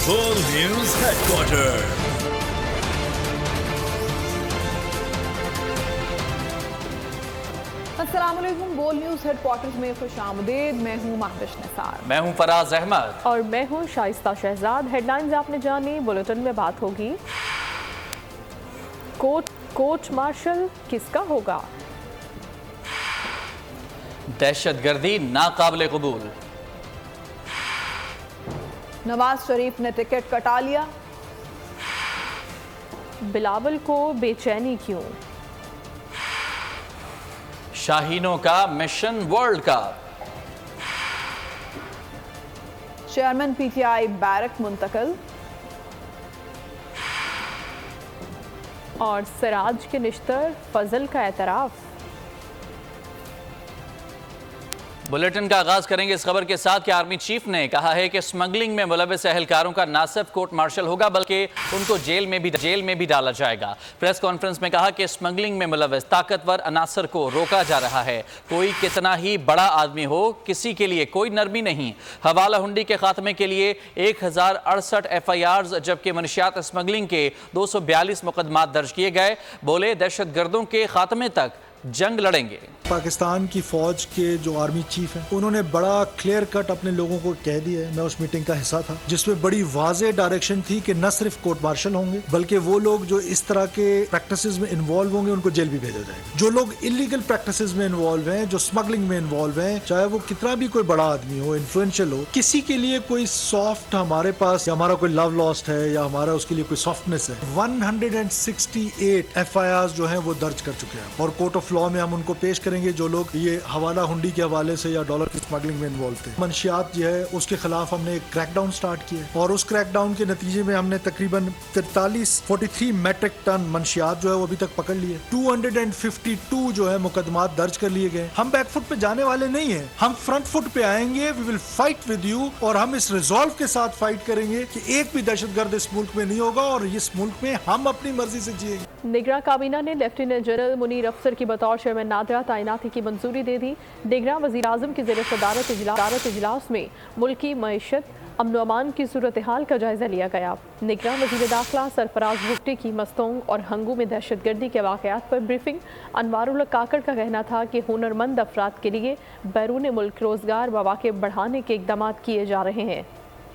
बोल news headquarter. अस्सलामुअलैकुम। बोल न्यूज हेडक्वार्टर्स में खुशामदीद। मैं हूँ महविश निसार। मैं हूँ फराज अहमद और मैं हूँ शाइस्ता शहजाद। हेडलाइंस आपने जानी, बुलेटिन में बात होगी। कोर्ट मार्शल किसका होगा? दहशतगर्दी नाकाबिले कबूल। नवाज शरीफ ने टिकट कटा लिया। बिलावल को बेचैनी क्यों? शाहीनों का mission world cup. Chairman PTI barrack मुंतकिल। और सिराज के निश्तर फजल का एतराफ। बुलेटिन का आगाज करेंगे इस खबर के साथ कि आर्मी चीफ ने कहा है कि स्मगलिंग में मुलविस एहलकारों का ना सिर्फ कोर्ट मार्शल होगा बल्कि उनको जेल में भी डाला जाएगा। प्रेस कॉन्फ्रेंस में कहा कि स्मगलिंग में मुलविस ताकतवर अनासर को रोका जा रहा है। कोई कितना ही बड़ा आदमी हो, किसी के लिए कोई नरमी नहीं। हवाला हुंडी के खात्मे के लिए 1068 FIRs जबकि मनशियात स्मगलिंग के 242 मुकदमात दर्ज किए गए। बोले दहशतगर्दों के खात्मे तक जंग लड़ेंगे। पाकिस्तान की फौज के जो आर्मी चीफ हैं उन्होंने बड़ा क्लियर कट अपने लोगों को कह दिया है। मैं उस मीटिंग का हिस्सा था जिसमें बड़ी वाज़ेह डायरेक्शन थी कि न सिर्फ कोर्ट मार्शल होंगे बल्कि वो लोग जो इस तरह के प्रैक्टिसेस में इन्वॉल्व होंगे उनको जेल भी भेजा जाएगा। जो लोग इलीगल प्रैक्टिसेस में इन्वॉल्व हैं, जो स्मगलिंग में इन्वॉल्व हैं, चाहे वो कितना भी कोई बड़ा आदमी हो, इन्फ्लुएंशियल हो, किसी के लिए कोई सॉफ्ट हमारे पास या हमारा कोई लव लॉस्ट है या हमारा उसके लिए कोई सॉफ्टनेस है। 168 FIRs जो है वो दर्ज कर चुके हैं और कोर्ट ऑफ लॉ में हम उनको पेश करेंगे जो लोग ये हवाला हुंडी के हवाले से या डॉलर की स्मगलिंग में इन्वॉल्व थे। मनशियात जो है उसके खिलाफ हमने एक क्रैकडाउन स्टार्ट किया और उस क्रैकडाउन के नतीजे में हमने तकरीबन 43 मेट्रिक टन मनशियात जो है वो अभी तक पकड़ लिए। 252 जो है मुकदमात दर्ज कर लिए गए। हम बैकफुट पे जाने वाले नहीं है, हम फ्रंट फुट पे आएंगे। We will fight with you और हम इस रिजॉल्व के साथ फाइट करेंगे कि एक भी दहशतगर्द इस मुल्क में नहीं होगा और इस मुल्क में हम अपनी मर्जी से जिएंगे। निगरां काबीना ने लेफ्टिनेंट जनरल मुनीर अफसर की बतौर चेयरमैन नादरा तैनाती की मंजूरी दे दी। निगरां वज़ीर आज़म की ज़ेर सदारत इजलास में मुल्की मईशत, अमन व अमान की सूरत हाल का जायज़ा लिया गया। निगरां वज़ीर दाखिला सरफराज भुट्टी की मस्तोंग और हंगू में दहशतगर्दी के वाक़यात पर ब्रीफिंग। अनवारुल काकड़ का कहना था कि हुनरमंद अफराद के लिए बैरून मुल्क रोज़गार मौक़े बढ़ाने के इक़दाम किए जा रहे हैं।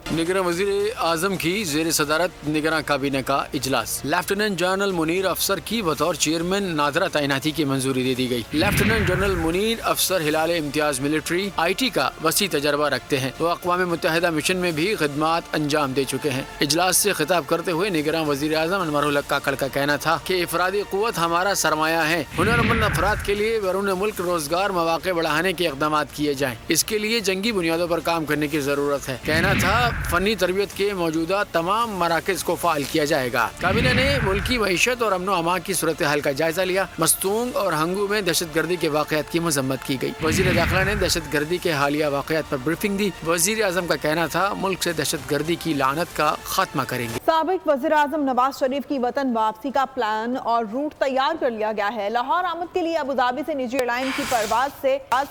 निगरां वज़ीर आज़म की ज़ेर सदारत निगरां काबीना का इजलास। लेफ्टिनेंट जनरल मुनीर अफसर की बतौर चेयरमैन नादरा तैनाती की मंजूरी दे दी गई। लेफ्टिनेंट जनरल मुनीर अफसर हिलाल इम्तियाज मिलिट्री IT का वसी तजर्बा रखते हैं। वो अक़वाम मुत्तहिदा मिशन में भी खिदमात अंजाम दे चुके हैं। इजलास से खिताब करते हुए निगरां वज़ीर आज़म अनवारुल काकड़ का कहना था कि इफ़रादी क़ुव्वत हमारा सरमाया है। हुनरमंद अफराद के लिए बैरून मुल्क रोज़गार मौक़े बढ़ाने के इक़दाम किए जाएँ। इसके लिए जंगी बुनियादों पर काम करने की ज़रूरत है। कहना था फनी तरबियत के मौजूदा तमाम मराकज़ को फ़ाल किया जाएगा। काबीना ने मुल्की मईशत और अमन व अमान की सूरत हाल का जायजा लिया। मस्तूंग और हंगू में दहशतगर्दी के वाक़यात की मज़म्मत की गई। वज़ीर दाखिला ने दहशतगर्दी के हालिया वाक़यात पर ब्रीफिंग दी। वज़ीर आज़म का कहना था मुल्क से दहशतगर्दी की लानत का खात्मा करेंगे। साबिक वज़ीर आज़म नवाज शरीफ की वतन वापसी का प्लान और रूट तैयार कर लिया गया है। लाहौर आमद के लिए अबूधाबी से निजी एयरलाइन की परवाज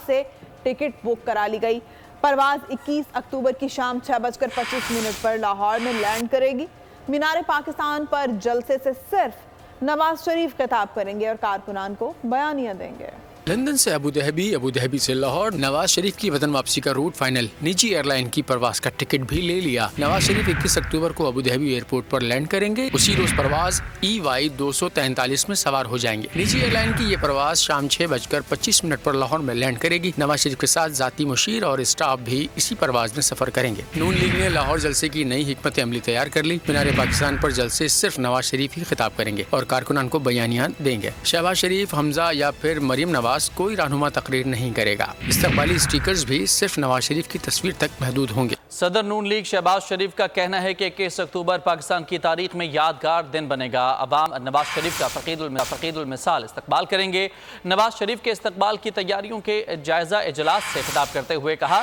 से टिकट बुक करा ली गई। परवाज 21 अक्टूबर की शाम 6:25 पर लाहौर में लैंड करेगी। मीनार पाकिस्तान पर जलसे से सिर्फ नवाज शरीफ खिताब करेंगे और कारकुनान को बयानियां देंगे। लंदन से अबू धाबी से लाहौर। नवाज शरीफ की वतन वापसी का रूट फाइनल। निजी एयरलाइन की परवाज का टिकट भी ले लिया। नवाज शरीफ 21 अक्टूबर को अबू धाबी एयरपोर्ट पर लैंड करेंगे। उसी रोज परवाज EY 243 में सवार हो जाएंगे। निजी एयरलाइन की ये परवाज शाम 6:25 पर लाहौर में लैंड करेगी। नवाज शरीफ के साथ जाती मुशीर और स्टाफ भी इसी परवाज में सफर करेंगे। नून लीग ने लाहौर जलसे की नई हिकमत अमली तैयार कर ली। मीनार पाकिस्तान पर जलसे सिर्फ नवाज शरीफ ही खिताब करेंगे और कारकुनान को बयानियां देंगे। शहबाज शरीफ, हमजा या फिर मरियम नवाज कोई रहनुमा तकरीर नहीं करेगा। इस्तकबाली स्टिकर्स भी सिर्फ नवाज शरीफ की तस्वीर तक महदूद होंगे। सदर नून लीग शहबाज शरीफ का कहना है कि 21 अक्टूबर पाकिस्तान की तारीख में यादगार दिन बनेगा। अवाम नवाज शरीफ का फ़क़ीदुल मिसाल इस्तकबाल करेंगे। नवाज शरीफ के इस्तकबाल की तैयारियों के जायज़ा इजलास से खिताब करते हुए कहा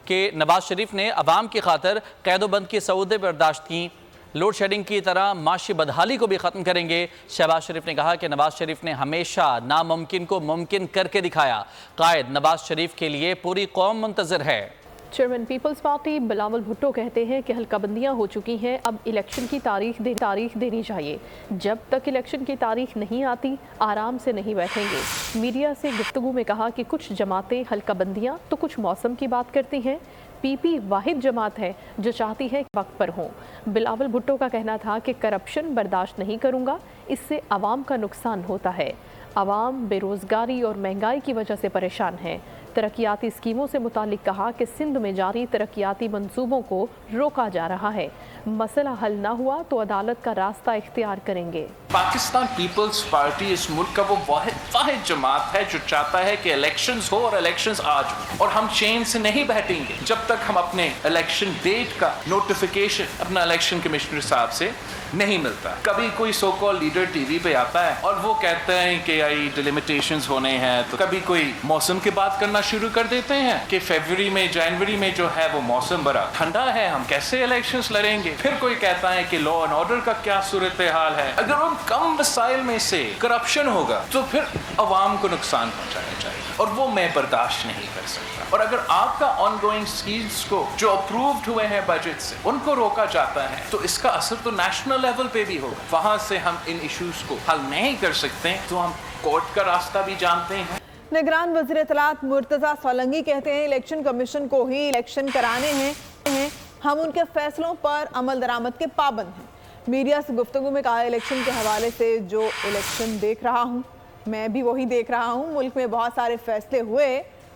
कि नवाज शरीफ ने अवाम की खातिर कैदोबंद की सऊदे बर्दाश्त की। लोड शेडिंग की तरह माशी बदहाली को भी ख़त्म करेंगे। शहबाज शरीफ ने कहा कि नवाज शरीफ ने हमेशा नामुमकिन को मुमकिन करके दिखाया। कायद नवाज शरीफ के लिए पूरी कौम मुंतज़िर है। चेयरमैन पीपल्स पार्टी बिलावल भुट्टो कहते हैं कि हल्काबंदियां हो चुकी हैं, अब इलेक्शन की तारीख देनी चाहिए। जब तक इलेक्शन की तारीख नहीं आती आराम से नहीं बैठेंगे। मीडिया से गुफ्तगू में कहा कि कुछ जमातें हल्काबंदियां तो कुछ मौसम की बात करती हैं। पीपी वाहिद जमात है जो चाहती है कि वक्त पर हों। बिलावल भुट्टो का कहना था कि करप्शन बर्दाश्त नहीं करूंगा, इससे आवाम का नुकसान होता है। आवाम बेरोज़गारी और महंगाई की वजह से परेशान है। तरक्याती स्कीमों से मुतालिक कहा कि सिंध में जारी तरक्याती मंसूबों को रोका जा रहा है। मसला हल ना हुआ तो अदालत का रास्ता इख्तियार करेंगे। पाकिस्तान पीपल्स पार्टी इस मुल्क का वो वाहिद जमात है जो चाहता है कि इलेक्शंस हो और इलेक्शंस आज हो, और हम चैन से नहीं बैठेंगे जब तक हम अपने इलेक्शन डेट का नोटिफिकेशन अपना इलेक्शन कमिश्नर साहब से नहीं मिलता। कभी कोई सो कॉल लीडर टीवी पे आता है और वो कहते हैं कि आई डिलिमिटेशंस होने हैं, तो कभी कोई मौसम की बात करना शुरू कर देते हैं कि फरवरी में जनवरी में जो है वो मौसम बड़ा ठंडा है, हम कैसे इलेक्शंस लड़ेंगे। फिर कोई कहता है कि लॉ एंड ऑर्डर का क्या सूरत हाल है। अगर उन कम वसाइल में से करप्शन होगा तो फिर अवाम को नुकसान पहुंचाया जाएगा और वो मैं बर्दाश्त नहीं कर सकता। और अगर आपका ऑनगोइंग स्कीम्स को जो अप्रूव्ड हुए हैं बजट से उनको रोका जाता है तो इसका असर तो नेशनल लेवल पे भी होगा। वहां से हम इन इश्यूज को हल नहीं कर सकते तो हम कोर्ट का रास्ता भी जानते हैं। निगरान वज़ीर इत्तलात मुर्तज़ा सोलंकी कहते हैं इलेक्शन कमीशन को ही इलेक्शन कराने हैं, हम उनके फैसलों पर अमल दरामद के पाबंद हैं। मीडिया से गुफ्तगू में कहा इलेक्शन के हवाले से जो इलेक्शन देख रहा हूँ मैं भी वही देख रहा हूँ। मुल्क में बहुत सारे फैसले हुए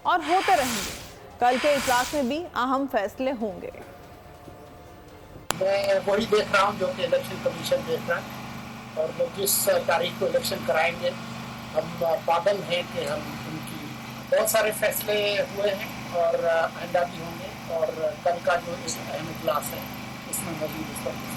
और होते रहेंगे, कल के इजलास में भी अहम फैसले होंगे। मैं वही देख रहा हूँ जो कि इलेक्शन कमीशन देख रहा है, और वो जिस तारीख को इलेक्शन कराएंगे हम पाबंद हैं कि हम उनकी बहुत सारे फैसले हुए हैं और आइंदा भी होंगे, और कल का जो इस अहम इजलास है इसमें मौजूद इस पर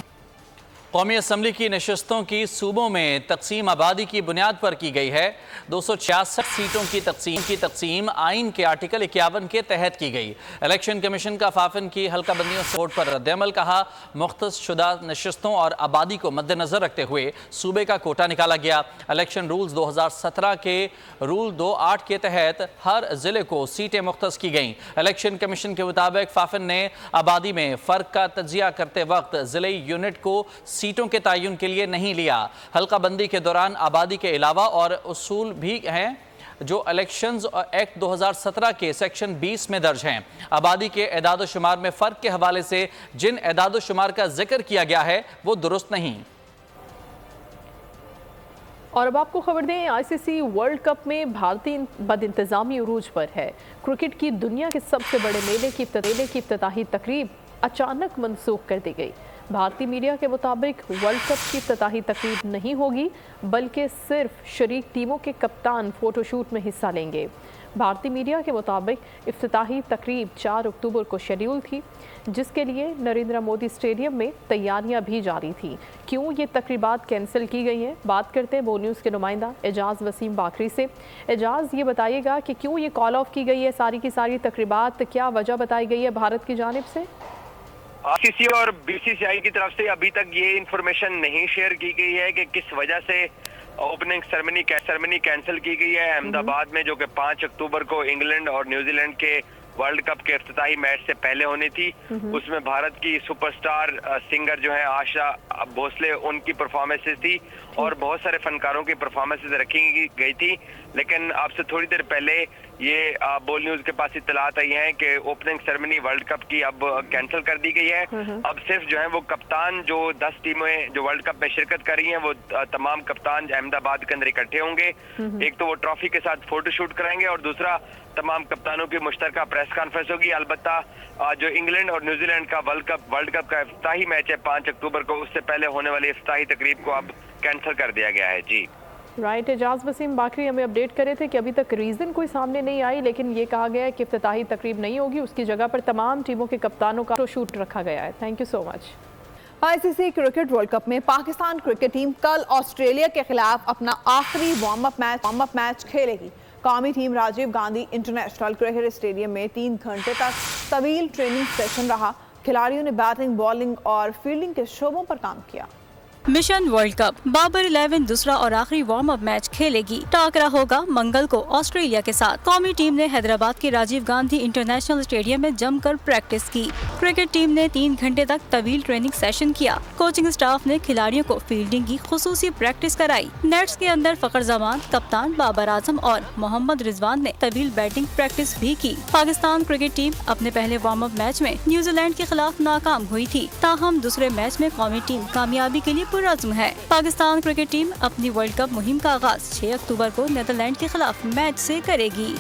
कौमी असम्बली की नशस्तों की सूबों में तकसीम आबादी की बुनियाद पर की गई है। 266 सीटों की तकसीम आइन के आर्टिकल 51 के तहत की गई। इलेक्शन कमीशन का फाफिन की हल्काबंदियों से वोट पर रद्दअमल कहा मुख्तस शुदा नशस्तों और आबादी को मद्देनजर रखते हुए सूबे का कोटा निकाला गया। इलेक्शन रूल्स 2017 के रूल 2(8) के तहत हर जिले को सीटें मुख्तस की गईं। इलेक्शन कमीशन के मुताबिक फाफिन ने आबादी में फ़र्क का तजिया करते वक्त जिले यूनिट को सीटों के तयन के लिए नहीं लिया। हल्काबंदी के दौरान आबादी के अलावा और उसूल भी हैं जो इलेक्शंस एक्ट 2017 के सेक्शन 20 में दर्ज हैं। आबादी के एदाद शुमार में फ़र्क के हवाले से जिन एदाद शुमार का जिक्र किया गया है वो दुरुस्त नहीं। और अब आपको खबर दें, आईसीसी वर्ल्ड कप में भारतीय बदइंतजामी उरूज पर है। क्रिकेट की दुनिया के सबसे बड़े मेले की इफ्तिताही तकरीब अचानक मनसूख कर दी गई। भारतीय मीडिया के मुताबिक वर्ल्ड कप की इफ्तिताही तकरीब नहीं होगी बल्कि सिर्फ शरीक टीमों के कप्तान फोटोशूट में हिस्सा लेंगे। भारतीय मीडिया के मुताबिक इफ्तिताही तकरीब 4 अक्टूबर को शेड्यूल थी, जिसके लिए नरेंद्र मोदी स्टेडियम में तैयारियां भी जारी थी। क्यों ये तकरीबात कैंसिल की गई हैं, बात करते हैं बो न्यूज़ के नुमाइंदा एजाज वसीम बाकरी से। एजाज, ये बताइएगा कि क्यों ये कॉल ऑफ की गई है सारी की सारी तकरीबात, क्या वजह बताई गई है भारत की जानिब से? आईसीसी और बीसीसीआई की तरफ से अभी तक ये इन्फॉर्मेशन नहीं शेयर की गई है कि किस वजह से ओपनिंग सेरेमनी कैंसिल की गई है अहमदाबाद में, जो कि 5 अक्टूबर को इंग्लैंड और न्यूजीलैंड के वर्ल्ड कप के इफ्तिताही मैच से पहले होनी थी। उसमें भारत की सुपरस्टार सिंगर जो है आशा भोसले, उनकी परफॉर्मेंसेस थी और बहुत सारे फनकारों की परफॉर्मेंसेस रखी गई थी। लेकिन आपसे थोड़ी देर पहले ये बोल न्यूज के पास इत्तलात आई है कि ओपनिंग सेरेमनी वर्ल्ड कप की अब कैंसिल कर दी गई है। अब सिर्फ जो है वो कप्तान, जो 10 टीमें जो वर्ल्ड कप में शिरकत कर रही हैं, वो तमाम कप्तान अहमदाबाद के अंदर इकट्ठे होंगे। एक तो वो ट्रॉफी के साथ फोटो शूट कराएंगे और दूसरा तमाम कप्तानों की मुश्तरका प्रेस कॉन्फ्रेंस होगी। अलबत्ता जो इंग्लैंड और न्यूजीलैंड का वर्ल्ड कप का इफ्तिताही मैच है 5 अक्टूबर को, उससे पहले होने वाली इफ्तिताही तकरीब को अब कैंसिल कर दिया गया है। जी राइट, एजाज वसीम बाकरी हमें अपडेट करे थे कि अभी तक रीज़न कोई सामने नहीं आई, लेकिन ये कहा गया है कि इफ्तिताही तकरीब नहीं होगी, उसकी जगह पर तमाम टीमों के कप्तानों का शूट रखा गया है। Thank you so much. ICC cricket world cup में पाकिस्तान क्रिकेट टीम कल ऑस्ट्रेलिया के खिलाफ अपना आखिरी वार्म अप मैच खेलेगी। कौमी टीम Rajiv Gandhi international cricket stadium में 3 घंटे तक तवील ट्रेनिंग सेशन रहा। खिलाड़ियों ने बैटिंग, बॉलिंग और फील्डिंग के शोबों पर काम किया। मिशन वर्ल्ड कप बाबर 11 दूसरा और आखिरी वार्म अप मैच खेलेगी। टाकरा होगा मंगल को ऑस्ट्रेलिया के साथ। कौमी टीम ने हैदराबाद के राजीव गांधी इंटरनेशनल स्टेडियम में जमकर प्रैक्टिस की। क्रिकेट टीम ने 3 घंटे तक तवील ट्रेनिंग सेशन किया। कोचिंग स्टाफ ने खिलाड़ियों को फील्डिंग की खुसूसी प्रैक्टिस कराई। नेट्स के अंदर फखर जमान, कप्तान बाबर आजम और मोहम्मद रिजवान ने तवील बैटिंग प्रैक्टिस भी की। पाकिस्तान क्रिकेट टीम अपने पहले वार्म अप मैच में न्यूजीलैंड के खिलाफ नाकाम हुई थी। ताहम दूसरे मैच में कौमी टीम कामयाबी के लिए पुरअज़्म है। पाकिस्तान क्रिकेट टीम अपनी वर्ल्ड कप मुहिम का आगाज 6 अक्टूबर को नीदरलैंड के खिलाफ मैच से करेगी।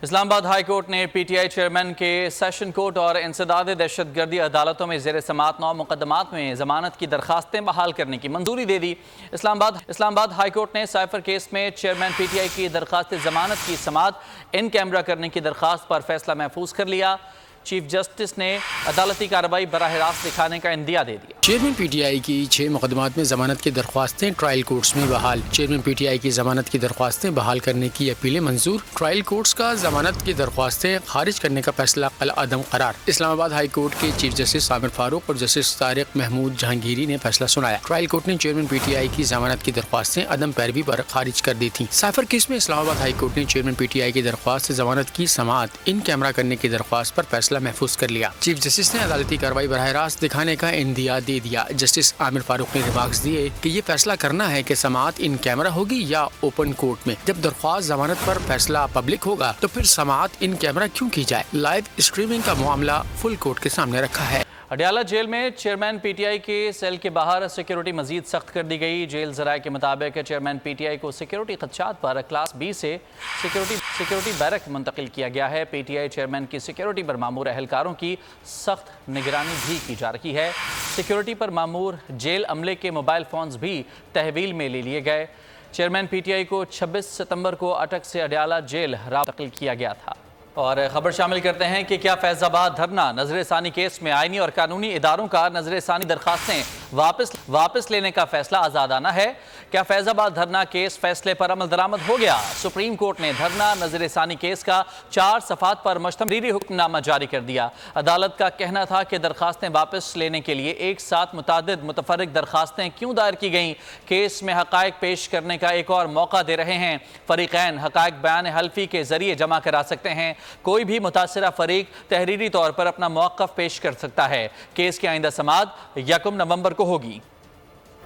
इस्लामाबाद हाई कोर्ट ने पीटीआई चेयरमैन के सेशन कोर्ट और इंसदाद दहशतगर्दी अदालतों में ज़ेर समात 9 मुकदमात में ज़मानत की दरखास्तें बहाल करने की मंजूरी दे दी। इस्लामाबाद हाई कोर्ट ने साइफर केस में चेयरमैन पीटीआई की दरखास्त ज़मानत की समात इन कैमरा करने की दरखास्त पर फैसला महफूज कर लिया। चीफ जस्टिस ने अदालती कार्रवाई बराह रास्त दिखाने का इंदिया दे दिया। चेयरमैन पीटीआई की 6 मुकदमात में जमानत की दरख्वास्तें ट्रायल कोर्ट्स में बहाल। चेयरमैन पीटीआई की जमानत की दरख्वास्तें बहाल करने की अपीलें मंजूर। ट्रायल कोर्ट्स का जमानत की दरख्वास्तें खारिज करने का फैसला कल अदम करार। इस्लामाबाद हाई कोर्ट के चीफ जस्टिस आमिर फारूक और जस्टिस तारिक महमूद जहांगीरी ने फैसला सुनाया। ट्रायल कोर्ट ने चेयरमैन पीटीआई की जमानत की दरख्वास्तें अदम पैरवी पर खारिज कर दी थी। साइफर केस में इस्लामाबाद हाई कोर्ट ने चेयरमैन पीटीआई की दरख्वास्त जमानत की समात इन कैमरा करने की दरख्वास्त पर फैसला महफूज कर लिया। चीफ जस्टिस ने अदालती कार्रवाई बराह रास्त दिखाने का इंदिया दे दिया। जस्टिस आमिर फारूक ने रिमार्क्स दिए कि ये फैसला करना है कि समाअत इन कैमरा होगी या ओपन कोर्ट में। जब दरख्वास्त जमानत पर फैसला पब्लिक होगा तो फिर समाअत इन कैमरा क्यों की जाए। लाइव स्ट्रीमिंग का मामला फुल कोर्ट के सामने रखा है। अडयाला जेल में चेयरमैन पीटीआई के सेल के बाहर सिक्योरिटी मजीद सख्त कर दी गई। जेल ज़राए के मुताबिक चेयरमैन पीटीआई को सिक्योरिटी खदशात पर क्लास बी से सिक्योरिटी बैरक मुंतकिल किया गया है। पीटीआई चेयरमैन की सिक्योरिटी पर मामूर अहलकारों की सख्त निगरानी भी की जा रही है। सिक्योरिटी पर मामूर जेल अमले के मोबाइल फ़ोन्स भी तहवील में ले लिए गए। चेयरमैन पीटीआई को 26 सितंबर को अटक से अडयाला जेल मुंतकिल किया गया था। और खबर शामिल करते हैं कि क्या फैज़ाबाद धरना नजरसानी केस में आईनी और कानूनी इदारों का नजरसानी दरखास्तें वापस लेने का फैसला आज़ादाना है। क्या फैज़ाबाद धरना केस फैसले पर अमल दरामद हो गया। सुप्रीम कोर्ट ने धरना नजरसानी केस का 4 सफ़ात पर मुश्तमिल हुक्मनामा जारी कर दिया। अदालत का कहना था कि दरखास्तें वापस लेने के लिए एक साथ मुतादिद मुतफर्रिक दरखास्तें क्यों दायर की गईं। केस में हक़ाइक़ पेश करने का एक और मौका दे रहे हैं। फ़रीक़ैन हक़ाइक़ बयान हल्फी के ज़रिए जमा करा सकते हैं। कोई भी मुतासिरा फरीक तहरीरी तौर पर अपना मौक़िफ़ पेश कर सकता है। केस की आइंदा समाअत 1 नवंबर को होगी।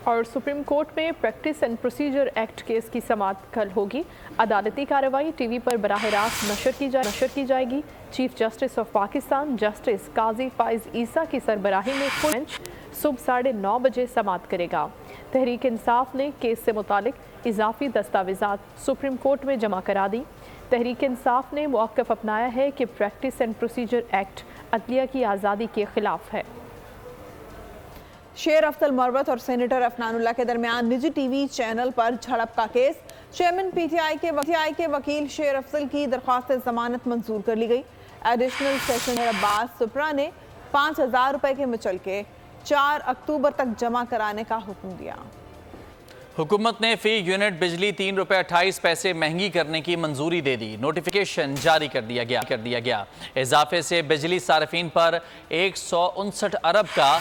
और सुप्रीम कोर्ट में practice and procedure act case की समाअत कल होगी। अदालती कार्रवाई टीवी पर बराह रास्त नशर की जाएगी। Chief justice of Pakistan justice Qazi Faez Isa की सरबराही में फुल बेंच सुबह 9:30 बजे समाअत करेगा। तहरीक इंसाफ ने केस से मुतालिक इजाफी दस्तावेजात सुप्रीम कोर्ट में जमा करा दी। तहरीक इंसाफ ने मौक़िफ़ अपनाया है कि प्रैक्टिस एंड प्रोसीजर एक्ट अदलिया की आज़ादी के खिलाफ है। शेर अफजल मरवत और सेनेटर अफनानुल्लाह के दरमियान निजी टीवी चैनल पर झड़प का केस। चेयरमैन पीटीआई के वकील शेर अफजल की दरख्वास्त जमानत मंजूर कर ली गई। एडिशनल सेशन अब्बास सुप्रा ने 5000 रुपए के मुचलके 4 अक्टूबर तक जमा कराने का हुक्म दिया। हुकूमत ने फी यूनिट बिजली 3 रुपये 28 पैसे महंगी करने की मंजूरी दे दी। नोटिफिकेशन जारी कर दिया गया। इजाफे से बिजली सार्फिन पर 159 अरब का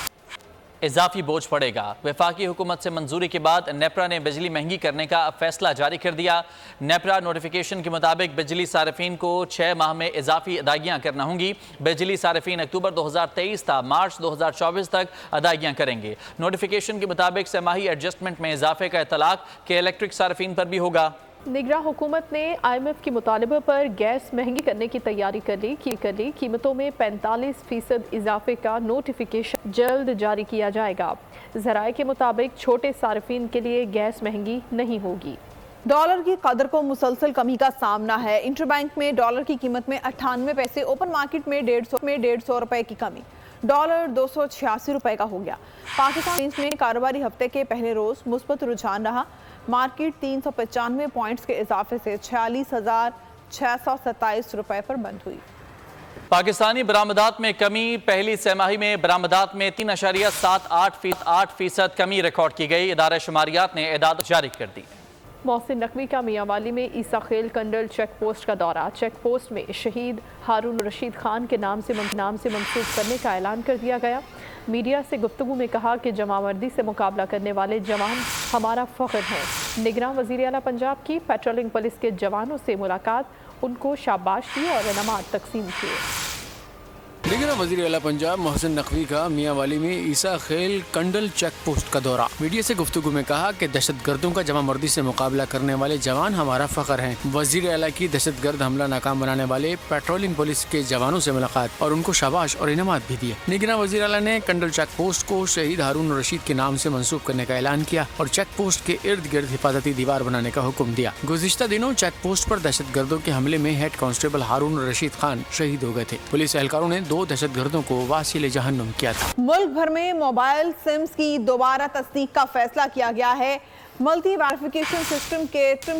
इजाफी बोझ पड़ेगा। वफाकी हुकूमत से मंजूरी के बाद नेपरा ने बिजली महंगी करने का फैसला जारी कर दिया। नेपरा नोटिफिकेशन के मुताबिक बिजली सार्फिन को 6 माह में इजाफी अदायगियाँ करना होंगी। बिजली सार्फिन अक्टूबर 2023 था मार्च 2024 तक अदायगियाँ करेंगे। नोटिफिकेशन के मुताबिक सहमाही एडजस्टमेंट में इजाफे का इतलाक के इलेक्ट्रिक सार्फिन पर भी होगा। निगरां हुकूमत ने IMF के मुतालबे पर गैस महंगी करने की तैयारी कर ली। कीमतों में 45% इजाफे का नोटिफिकेशन जल्द जारी किया जाएगा। ज़राए के मुताबिक छोटे सार्फिन के लिए गैस महंगी नहीं होगी। डॉलर की कदर को मुसलसल कमी का सामना है। इंटरबैंक में डॉलर की कीमत में 98 पैसे, ओपन मार्केट में 150 रुपए की कमी। डॉलर 286 रुपए का हो गया। पाकिस्तान में कारोबारी हफ्ते के पहले रोज मुस्बत रुझान रहा। मार्केट 395 पॉइंट्स के इजाफे से 46,627 रुपए पर बंद हुई। पाकिस्तानी बरामदात में कमी। पहली सहमाही में बरामदात में 3.78% कमी रिकॉर्ड की गई। इदारा शुमारियात ने एदाद जारी कर दी। मोहसिन नकवी का मियांवाली में ईसा खेल कंडल चेक पोस्ट का दौरा। चेक पोस्ट में शहीद हारून रशीद खान के नाम से मंसूब करने का ऐलान कर दिया गया। मीडिया से गुफ्तगू में कहा कि जमामर्दी से मुकाबला करने वाले जवान हमारा फ़ख्र हैं। निगरान वज़ीर आला पंजाब की पेट्रोलिंग पुलिस के जवानों से मुलाकात, उनको शाबाश दी और इनामात तकसीम किए। निगरान वज़ीर आला पंजाब मोहसिन नकवी का मियांवाली में ईसा खेल कंडल चेक पोस्ट का दौरा। मीडिया से गुफ्तगू में कहा कि दहशतगर्दों का जमा मर्दी से मुकाबला करने वाले जवान हमारा फख्र हैं। वज़ीर आला की दहशतगर्द हमला नाकाम बनाने वाले पेट्रोलिंग पुलिस के जवानों से मुलाकात और उनको शाबाश और इनामात भी दिए। निगरान वज़ीर आला ने कंडल चेक पोस्ट को शहीद हारून रशीद के नाम से मंसूब करने का ऐलान किया और चेक पोस्ट के इर्द गिर्द हिफाजती दीवार बनाने का हुक्म दिया। गुज़िश्ता दिनों चेक पोस्ट पर दहशतगर्दों के हमले में हेड कांस्टेबल हारून रशीद खान शहीद हो गए थे। पुलिस एहलकारों ने 2 दहशतगर्दों को वासिले जहन्नुम किया था। मुल्क भर में मोबाइल सिम्स की दोबारा तस्दीक का फैसला किया गया है। मल्टी वेरिफिकेशन सिस्टम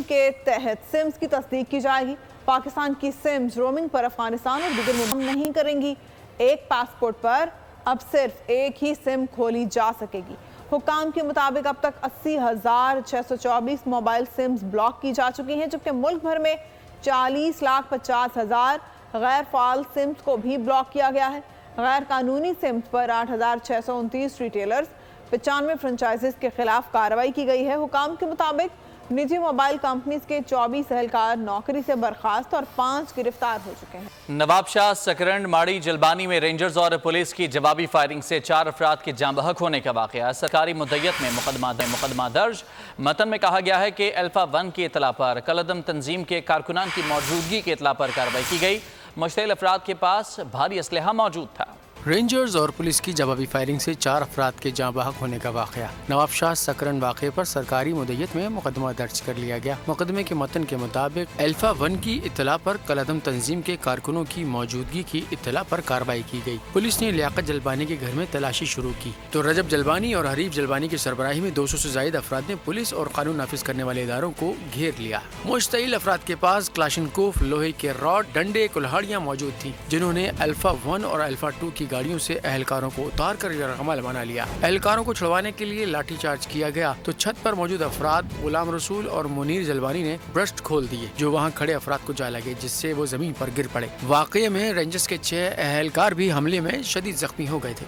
के तहत सिम्स की तस्दीक की जाएगी। पाकिस्तान की सिम्स रोमिंग पर अफगानिस्तान और दीगर मुल्क नहीं करेंगी। एक पासपोर्ट पर अब सिर्फ एक ही सिम खोली जा सकेगी। हुक्काम के मुताबिक अब तक 80,624 मोबाइल सिम्स ब्लॉक की जा चुकी हैं, जबकि मुल्क भर में 40,50,000 गैर फाल सिम्स को भी ब्लॉक किया गया है। गैर कानूनी सिम्स पर 8,629 रिटेलर्स 95 फ्रेंचाइजीज के खिलाफ कार्रवाई की गई है। हुकाम के मुताबिक निजी मोबाइल कंपनीज के 24 एहलकार नौकरी से बर्खास्त और 5 गिरफ्तार हो चुके हैं। नवाबशाह, सकरंड, माड़ी, जलबानी में रेंजर्स और पुलिस की जवाबी फायरिंग से 4 अफराद के जाँ बहक होने का वाक़या। सरकारी मुद्दत में मुकदमा दर्ज। मतन में कहा गया है कि अल्फा 1 की इतला पर कलदम तंजीम के कारकुनान की मौजूदगी की इतला पर कार्रवाई की गई। मुश्तइल अफराद के पास भारी असलहा मौजूद था। रेंजर्स और पुलिस की जवाबी फायरिंग से 4 अफराद के जाँ बहक होने का वाक़या। नवाबशाह सकरन वाक़े पर सरकारी मुद्दत में मुकदमा दर्ज कर लिया गया। मुकदमे के मतन के मुताबिक अल्फा 1 की इत्तला पर कलदम तंजीम के कारकुनों की मौजूदगी की इत्तला पर कार्रवाई की गई। पुलिस ने लियाकत जलबानी के घर में तलाशी शुरू की तो रजब जलबानी और हरीफ जलबानी की सरबराही में 200 से ज़ायद अफराद ने पुलिस और कानून नाफिज करने वाले इदारों को घेर लिया। मुश्तइल अफराद के पास क्लाशनकोफ, लोहे के रॉड, डंडे, कुल्हाड़ियाँ मौजूद थी, जिन्होंने अल्फा 1 और अल्फा 2 की गाड़ियों से एहलकारों को उतार कर यरगमाल बना लिया। एहलकारों को छुड़वाने के लिए लाठी चार्ज किया गया तो छत पर मौजूद अफराद गुलाम रसूल और मुनीर जलबानी ने ब्रस्ट खोल दिए, जो वहां खड़े अफराद को जा लगे, जिससे वो जमीन पर गिर पड़े। वाकये में रेंजर्स के 6 एहलकार भी हमले में शदीद जख्मी हो गए थे।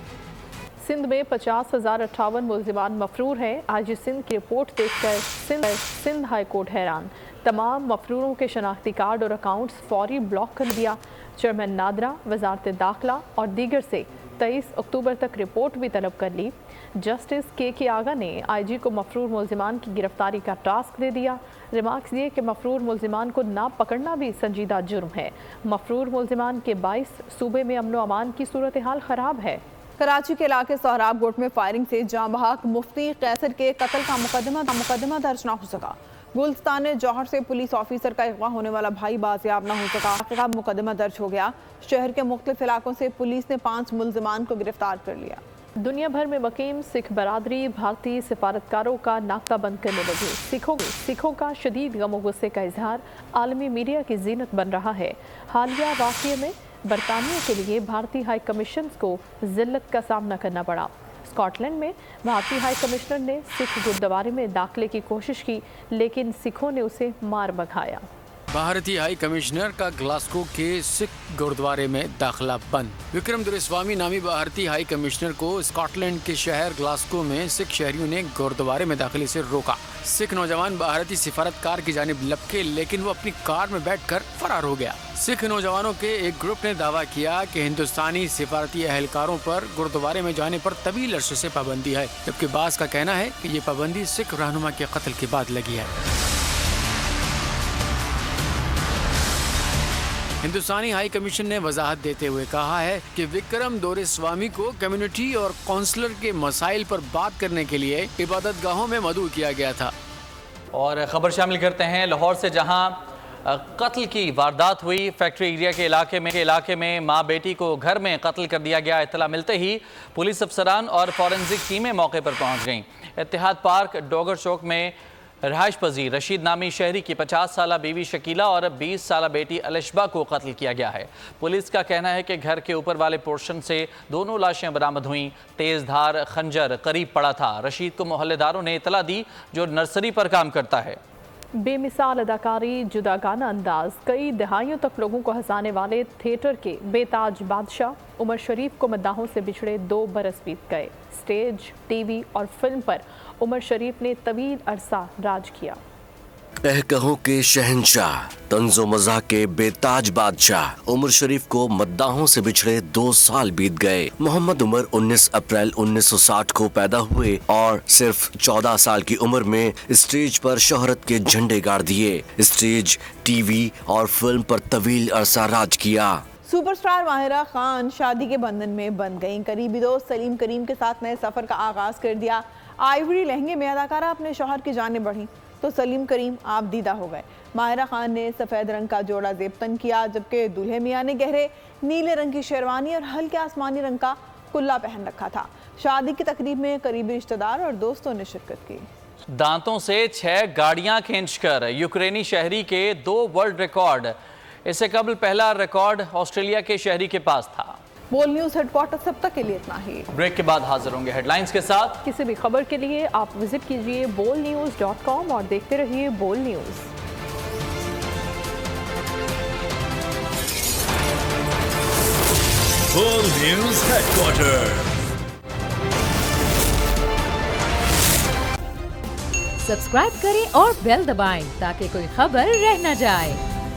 सिंध में 50,058 मुल्जिमान मफरूर हैं। आज सिंध की रिपोर्ट देखकर सिंध हाई कोर्ट हैरान। तमाम मफरूरों के शनाख्ती कार्ड और अकाउंट्स फौरी ब्लॉक कर दिया। चेयरमैन नादरा, वजारत दाखिला और दीगर से 23 अक्टूबर तक रिपोर्ट भी तलब कर ली। जस्टिस के आगा ने IG को मफरूर मुल्जिमान की गिरफ्तारी का टास्क दे दिया। रिमार्क्स दिए कि मफरूर मुल्जिमान को ना पकड़ना भी संजीदा जुर्म है। मफरूर मुल्जिमान के 22 सूबे में अमन अमान की सूरत हाल ख़राब है। कराची के इलाके सोहराब गोट में फायरिंग से जाँ बहक मुफ्ती कैसर के कत्ल का मुकदमा दर्ज न हो सका। गुलस्तान जौहर से पुलिस ऑफिसर का अगवा होने वाला भाई बाजियाब न हो सका। मुकदमा दर्ज हो गया। शहर के मुख्तलिफ इलाकों से पुलिस ने 5 मुल्जिमान को गिरफ्तार कर लिया। दुनिया भर में मकीम सिख बरादरी भारतीय सिफारतकारों का नाका बंद करने लगी। सिखों का शदीद गम गुस्से का इजहार आलमी मीडिया की जीनत बन रहा है। हालिया वाक़ये में बरतानिया के लिए भारतीय हाई कमीशन को जिल्लत का सामना करना पड़ा। स्कॉटलैंड में भारतीय हाई कमिश्नर ने सिख गुरुद्वारे में दाखिले की कोशिश की, लेकिन सिखों ने उसे मार भगाया। भारतीय हाई कमिश्नर का ग्लासगो के सिख गुरुद्वारे में दाखिला बंद। विक्रम दुरेस्वामी नामी भारतीय हाई कमिश्नर को स्कॉटलैंड के शहर ग्लासगो में सिख शहरियों ने गुरुद्वारे में दाखिले से रोका। सिख नौजवान भारतीय सिफारतकार की जानिब लपके, लेकिन वो अपनी कार में बैठकर फरार हो गया। सिख नौजवानों के एक ग्रुप ने दावा किया कि हिंदुस्तानी सिफारती एहलकारों पर गुरुद्वारे में जाने पर तवील अरसे से पाबंदी है, जबकि बास का कहना है कि ये पाबंदी सिख रहनुमा के कत्ल के बाद लगी है। हिंदुस्तानी हाई कमीशन ने वजाहत देते हुए कहा है कि विक्रम दोरेस्वामी को कम्युनिटी और काउंसलर के मसाइल पर बात करने के लिए इबादत गाहों में मदऊ किया गया था। और खबर शामिल करते हैं लाहौर से, जहां कत्ल की वारदात हुई। फैक्ट्री एरिया के इलाके में माँ बेटी को घर में कत्ल कर दिया गया। इत्तला मिलते ही पुलिस अफसरान और फॉरेंसिक टीमें मौके पर पहुंच गईं। इत्तेहाद पार्क डोगर चौक में रहायश पजीर रशीद नामी शहरी की 50 साला बीवी शकीला और 20 साला बेटी अलिशबा को कत्ल किया गया है। पुलिस का कहना है कि घर के ऊपर वाले पोर्शन से दोनों लाशें बरामद हुईं। तेज धार खंजर करीब पड़ा था। रशीद को मोहल्लेदारों ने इतला दी, जो नर्सरी पर काम करता है। बेमिसाल अदाकारी, जुदागाना अंदाज, कई दहाइयों तक लोगों को हंसाने वाले थिएटर के बेताज बादशाह उमर शरीफ को मद्दाहों से बिछड़े 2 बरस बीत गए। स्टेज, टीवी और फिल्म पर उमर शरीफ ने तवील अरसा राज किया। कहकहों के शहंशाह, तंज़ो मज़ाह के बेताज बादशाह उमर शरीफ को मद्दाहों से बिछड़े 2 साल बीत गए। मोहम्मद उमर 19 अप्रैल 1960 को पैदा हुए और सिर्फ 14 साल की उम्र में स्टेज पर शोहरत के झंडे गाड़ दिए। स्टेज, टीवी और फिल्म पर तवील अरसा राज किया। सुपरस्टार माहिरा खान शादी के बंधन में बंध गईं। करीबी दोस्त सलीम करीम के साथ नए सफर का आगाज कर दिया। आइवरी लहंगे में अदाकारा अपने शौहर की जाने बढ़ी तो सलीम करीम आप दीदा हो गए। माहिरा खान ने सफेद रंग का जोड़ा ज़ेबतन किया, जबकि दूल्हे मियां ने गहरे नीले रंग की शेरवानी और हल्के आसमानी रंग का कुल्ला पहन रखा था। शादी की तकरीब में करीबी रिश्तेदार और दोस्तों ने शिरकत की। दांतों से 6 गाड़ियां खींचकर यूक्रेनी शहरी के 2 वर्ल्ड रिकॉर्ड। इससे कबल पहला रिकॉर्ड ऑस्ट्रेलिया के शहरी के पास था। बोल न्यूज़ हेडक्वार्टर सब तक के लिए इतना ही। ब्रेक के बाद हाजिर होंगे हेडलाइंस के साथ। किसी भी खबर के लिए आप विजिट कीजिए bolnews.com और देखते रहिए बोल news. Bull News Headquarters. Subscribe करें और बेल दबाएं ताकि कोई खबर रह न जाए।